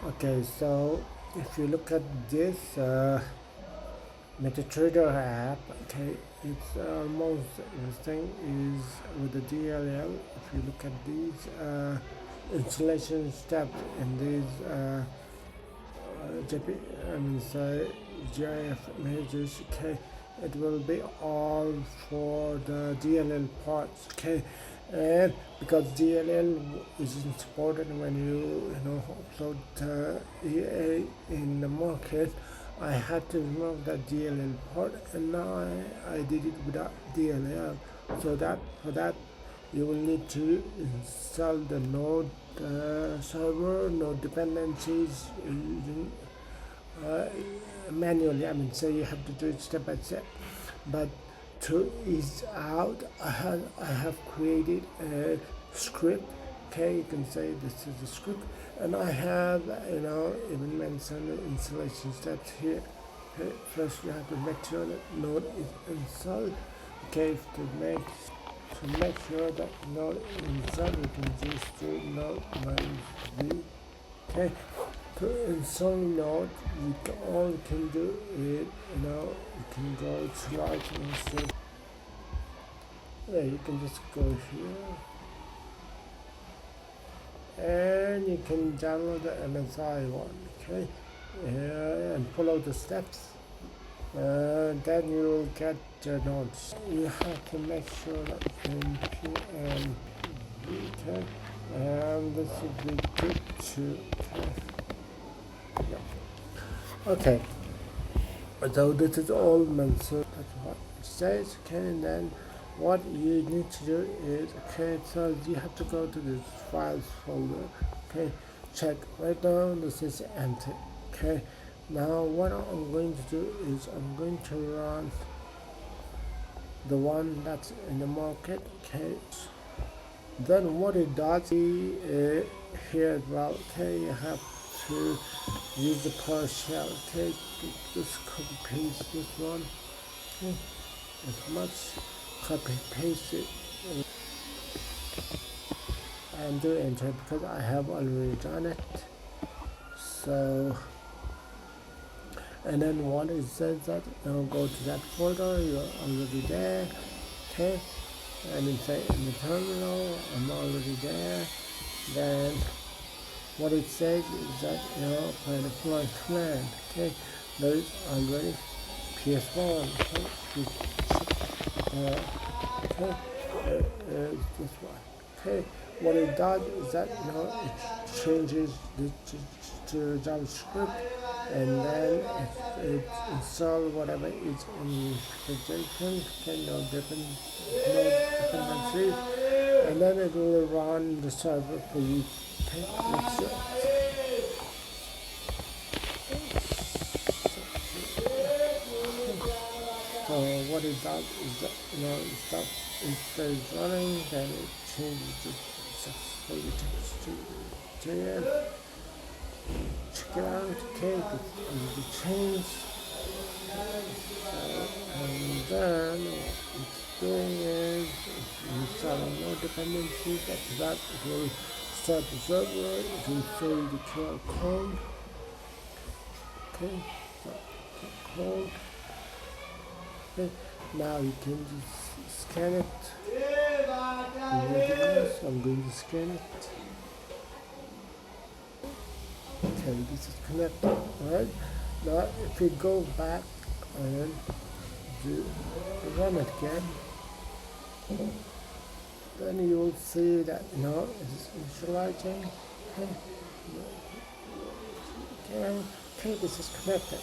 Okay, so if you look at this MetaTrader app, okay, it's almost everything is with the DLL. If you look at these installation steps in these JP, I mean, so GIF images, okay, it will be all for the DLL parts, okay, and because DLL isn't supported when you upload EA in the market, I had to remove that DLL part, and now I did it without DLL. So that for that you will need to install the node server, node dependencies using manually. I mean, so you have to do it step by step. But to ease out, I have created a script. Okay, you can say this is a script, and I have even mentioned the installation steps here. Okay, first you have to make sure that node is installed. Okay, to make sure that node is installed, you can just do node -v. Okay, to install node, all you can do is you can go to like instead. Yeah, you can just go here and you can download the MSI one, okay, and follow the steps. Then you will get the nodes. You have to make sure that npm, okay, and this will be good to, okay. Yeah. Okay, so this is all mentioned. That's what it says, okay, and then what you need to do is, okay, so you have to go to this files folder, okay, check right now this is empty, okay. Now what I'm going to do is I'm going to run the one that's in the market, okay. Then what it does here as well, okay, you have to use the PowerShell, okay, just copy paste this one, okay, as much, copy paste it and do enter because I have already done it. So, and then what it says that now go to that folder, you're already there, okay, and then say in the terminal I'm already there. Then what it says is that for the deploy command, okay, there is already ps1, okay, this one, okay. What it does is that it changes to JavaScript, and then it installs whatever is in presentation, okay, no dependencies, and then it will run the server for you. Okay, so what it does is that stuff instead of running, then it changes the successfully to JS. Check it out, okay, the change. And then what it's doing is installing no dependencies. After that, it will start the server. It will show you the QR code. Okay, code. Okay, now you can just scan it. I'm going to scan it. Okay, this is connected, right? Now if we go back and run it again, then you will see that it's initializing. Okay, this is connected.